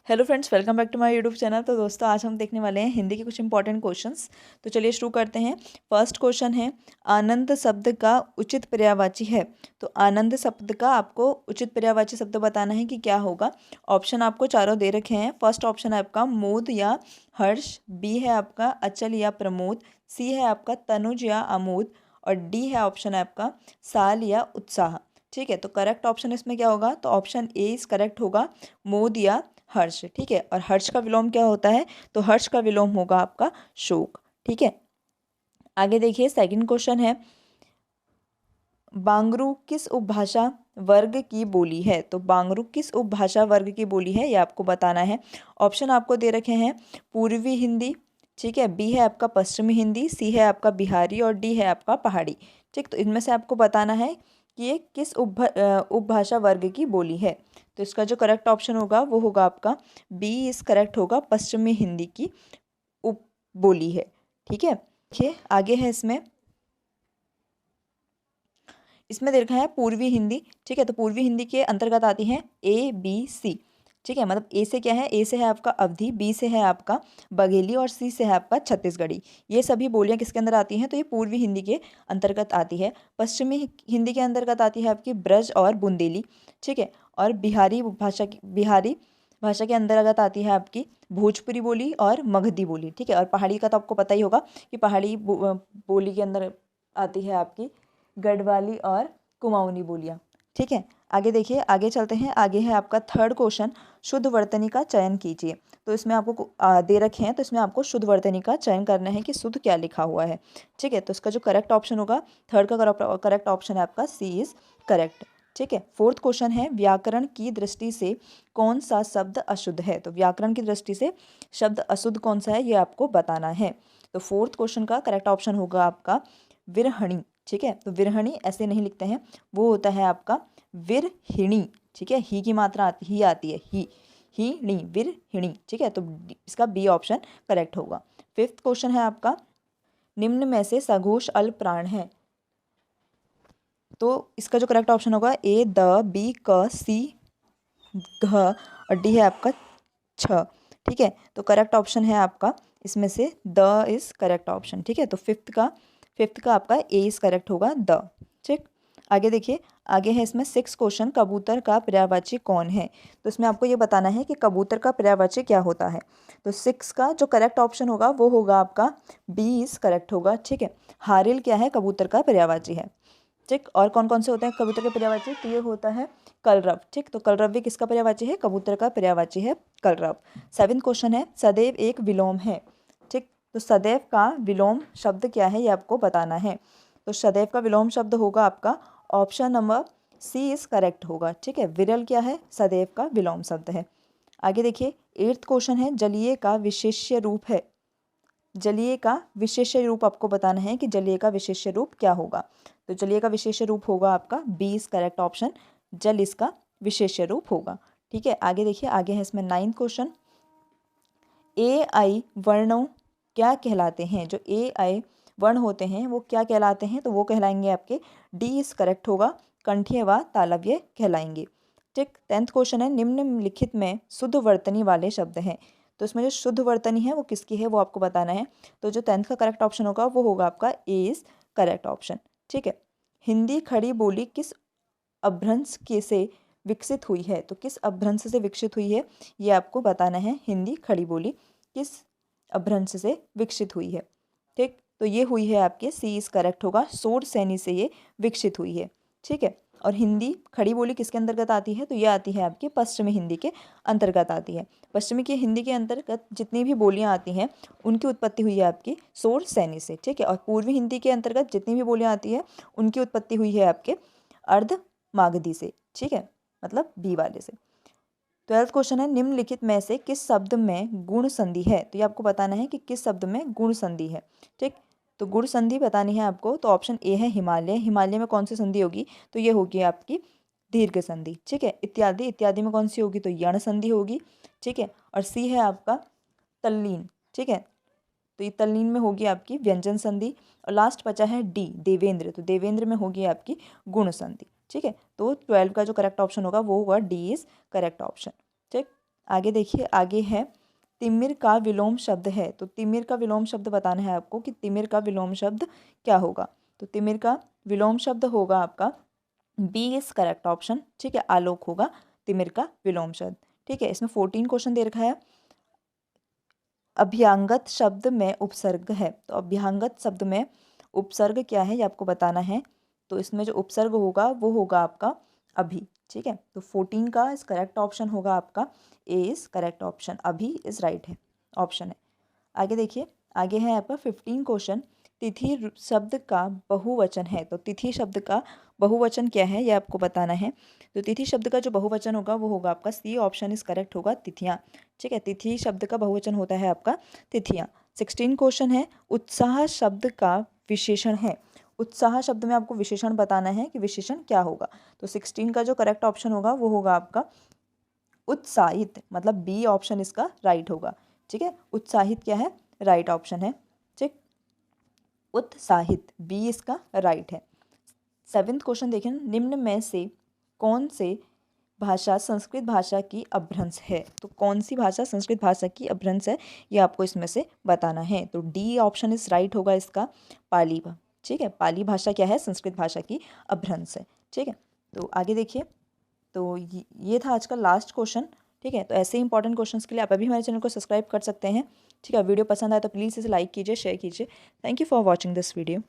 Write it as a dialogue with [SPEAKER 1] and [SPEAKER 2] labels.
[SPEAKER 1] Hello friends, welcome back to my YouTube channel. तो दोस्तों, आज हम देखने वाले हैं हिंदी के कुछ इंपॉर्टेंट क्वेश्चंस। तो चलिए शुरू करते हैं। फर्स्ट क्वेश्चन है, आनंद शब्द का उचित पर्यायवाची है। तो आनंद शब्द का आपको उचित पर्यायवाची शब्द बताना है कि क्या होगा। ऑप्शन आपको चारों दे रखे हैं। फर्स्ट ऑप्शन है आपका मोद या हर्ष, बी है आपका अचल या प्रमोद, सी है आपका तनुज या आमोद, और डी है ऑप्शन है आपका साल या उत्साह। ठीक है, तो करेक्ट ऑप्शन इसमें क्या होगा? तो ऑप्शन ए इज करेक्ट होगा, मोद या हर्ष। ठीक है, और हर्ष का विलोम क्या होता है? तो हर्ष का विलोम होगा आपका शोक। ठीक है, आगे देखिए। सेकंड क्वेश्चन है, बांगरू किस उपभाषा वर्ग की बोली है? तो बांगरू किस उपभाषा वर्ग की बोली है, ये आपको बताना है। ऑप्शन आपको दे रखे हैं, पूर्वी हिंदी, ठीक है, बी है आपका पश्चिमी हिंदी, सी है आपका बिहारी, और डी है आपका पहाड़ी। ठीक, तो इनमें से आपको बताना है कि ये किस उपभाषा वर्ग की बोली है। तो इसका जो करेक्ट ऑप्शन होगा वो होगा आपका बी इस करेक्ट होगा, पश्चिमी हिंदी की उप बोली है। ठीक है, देखिए आगे है। इसमें दे रखा है पूर्वी हिंदी। ठीक है, तो पूर्वी हिंदी के अंतर्गत आती हैं ए बी सी। ठीक है, मतलब ए से क्या है? ए से है आपका अवधी, बी से है आपका बघेली, और सी से है आपका छत्तीसगढ़ी। ये सभी बोलियां किसके अंदर आती हैं? तो ये पूर्वी हिंदी के अंतर्गत आती है। पश्चिमी हिंदी के अंतर्गत आती है आपकी ब्रज और बुंदेली। ठीक है, और बिहारी भाषा के अंतर्गत आती है आपकी भोजपुरी बोली और मगधी बोली। ठीक है, और पहाड़ी का तो आपको पता ही होगा कि पहाड़ी बोली के अंदर आती है आपकी गढ़वाली और कुमाऊनी बोलियाँ। ठीक है, आगे देखिए, आगे चलते हैं। आगे है आपका थर्ड क्वेश्चन, शुद्ध वर्तनी का चयन कीजिए। तो इसमें आपको दे रखे हैं, तो इसमें आपको शुद्ध वर्तनी का चयन करना है कि शुद्ध क्या लिखा हुआ है। ठीक है, तो इसका जो करेक्ट ऑप्शन होगा, थर्ड का करेक्ट ऑप्शन है आपका सी इज करेक्ट। ठीक है, फोर्थ क्वेश्चन है, व्याकरण की दृष्टि से कौन सा शब्द अशुद्ध है? तो व्याकरण की दृष्टि से शब्द अशुद्ध कौन सा है, ये आपको बताना है। तो फोर्थ क्वेश्चन का करेक्ट ऑप्शन होगा आपका विरहणी। ठीक है, तो विरहणी ऐसे नहीं लिखते हैं, वो होता है आपका विरहिणी। ठीक है, ही की मात्रा ही आती है, ही णी, विरहिणी। ठीक है, तो इसका बी ऑप्शन करेक्ट होगा। फिफ्थ क्वेश्चन है आपका, निम्न में से सघोष अल्प प्राण है। तो इसका जो करेक्ट ऑप्शन होगा ए द, बी क, सी घ, और डी है आपका छ। ठीक है, तो करेक्ट ऑप्शन है आपका इसमें से द इज करेक्ट ऑप्शन। ठीक है, तो फिफ्थ का आपका ए इज करेक्ट होगा, द। ठीक, आगे देखिए। आगे है इसमें सिक्स क्वेश्चन, कबूतर का पर्यायवाची कौन है? तो इसमें आपको ये बताना है कि कबूतर का पर्यायवाची क्या होता है। तो सिक्स का जो करेक्ट ऑप्शन होगा वो होगा आपका बी इज करेक्ट होगा। ठीक है, हारिल क्या है? कबूतर का पर्यायवाची है। ठीक, और कौन कौन से होते हैं कबूतर के पर्यायवाची? तो ये होता है कलरव। ठीक, तो कलरव भी किसका पर्यायवाची है? कबूतर का पर्यायवाची है कलरव। सेवेंथ क्वेश्चन है, सदैव एक विलोम है। ठीक, तो सदैव का विलोम शब्द क्या है, ये आपको बताना है। तो सदैव का विलोम शब्द होगा आपका option number C is correct होगा। ठीक है, विरल क्या है? सदैव का विलोम शब्द है। आगे देखिए, एट्थ क्वेश्चन है, जलीय का विशेष्य रूप है। जलीय का विशेष्य रूप आपको बताना है कि जलीय का विशेष्य रूप क्या होगा। तो जलीय का विशेष्य रूप होगा आपका बी इज करेक्ट ऑप्शन, जल इसका विशेष्य रूप होगा। ठीक है, आगे देखिए। आगे है इसमें नाइन्थ क्वेश्चन, ए आई वर्णों क्या कहलाते हैं? जो ए आई वर्ण होते हैं वो क्या कहलाते हैं? तो वो कहलाएंगे आपके डी इज करेक्ट होगा, कंठीय व तालव्य कहलाएंगे। ठीक, टेंथ क्वेश्चन है, निम्नलिखित में शुद्ध वर्तनी वाले शब्द हैं। तो इसमें जो शुद्ध वर्तनी है वो किसकी है, वो आपको बताना है। तो जो टेंथ का करेक्ट ऑप्शन होगा वो होगा आपका ए इज करेक्ट ऑप्शन। ठीक है, हिंदी खड़ी बोली किस अपभ्रंश के से विकसित हुई है? तो किस अपभ्रंश से विकसित हुई है, ये आपको बताना है। हिंदी खड़ी बोली किस अपभ्रंश से विकसित हुई है? ठीक, तो ये हुई है आपके सी इज करेक्ट होगा, सोर सैनी से ये विकसित हुई है। ठीक है, और हिंदी खड़ी बोली किसके अंतर्गत आती है? तो ये आती है आपके पश्चिमी हिंदी के अंतर्गत आती है। पश्चिमी की हिंदी के अंतर्गत जितनी भी बोलियां आती हैं उनकी उत्पत्ति हुई है आपकी सोर सैनी से। ठीक है, और पूर्वी हिंदी के अंतर्गत जितनी भी बोलियां आती है उनकी उत्पत्ति हुई है आपके अर्ध मागधी से। ठीक है, मतलब बी वाले से। ट्वेल्थ क्वेश्चन है, निम्नलिखित में से किस शब्द में गुण संधि है? तो ये आपको बताना है कि किस शब्द में गुण संधि है। ठीक, तो गुण संधि बतानी है आपको। तो ऑप्शन ए है हिमालय। हिमालय में कौन सी संधि होगी? तो ये होगी आपकी दीर्घ संधि। ठीक है, इत्यादि, इत्यादि में कौन सी होगी? तो यण संधि होगी। ठीक है, और सी है आपका तल्लीन। ठीक है, तो ये तल्लीन में होगी आपकी व्यंजन संधि। और लास्ट बचा है डी देवेंद्र। तो देवेंद्र में होगी आपकी गुण संधि। ठीक है, तो 12 का जो करेक्ट ऑप्शन होगा वो होगा डी इज करेक्ट ऑप्शन। ठीक, आगे देखिए, आगे है तिमिर का विलोम शब्द है। तो तिमिर का विलोम शब्द बताना है आपको कि तिमिर का विलोम शब्द क्या होगा। तो तिमिर का विलोम शब्द होगा आपका बी इज करेक्ट ऑप्शन, ठीक है, आलोक होगा तिमिर का विलोम शब्द। ठीक है, इसमें 14 क्वेश्चन दे रखा है। अभ्यांगत शब्द में उपसर्ग है। तो अभ्यांगत शब्द में उपसर्ग क्या है ये आपको बताना है। तो इसमें जो उपसर्ग होगा वो होगा आपका अभी। ठीक है, तो 14 का इस करेक्ट ऑप्शन होगा आपका ए इज करेक्ट ऑप्शन, अभी इज राइट है, ऑप्शन है। आगे देखिए, आगे है आपका 15 क्वेश्चन। तिथि शब्द का बहुवचन है। तो तिथि शब्द का बहुवचन क्या है ये आपको बताना है। तो तिथि शब्द का जो बहुवचन होगा वो होगा आपका सी ऑप्शन इज करेक्ट होगा, तिथियाँ। ठीक है, तिथि शब्द का बहुवचन होता है आपका तिथियाँ। 16 क्वेश्चन है, उत्साह शब्द का विशेषण है। उत्साह शब्द में आपको विशेषण बताना है कि विशेषण क्या होगा। तो 16 का जो करेक्ट ऑप्शन होगा वो होगा आपका उत्साहित, मतलब बी ऑप्शन इसका राइट होगा। ठीक है, उत्साहित क्या है, राइट ऑप्शन है। ठीक, उत्साहित बी इसका राइट है। 7th क्वेश्चन देखें, निम्न में से कौन से भाषा संस्कृत भाषा की अपभ्रंश है। तो कौन सी भाषा संस्कृत भाषा की अपभ्रंश है ये आपको इसमें से बताना है। तो डी ऑप्शन इस राइट होगा इसका, पाली। ठीक है, पाली भाषा क्या है, संस्कृत भाषा की अपभ्रंश है। ठीक है, तो आगे देखिए, तो ये था आज का लास्ट क्वेश्चन। ठीक है, तो ऐसे ही इंपॉर्टेंट क्वेश्चंस के लिए आप अभी हमारे चैनल को सब्सक्राइब कर सकते हैं। ठीक है, वीडियो पसंद आए तो प्लीज़ इसे लाइक कीजिए, शेयर कीजिए। Thank you for watching this video.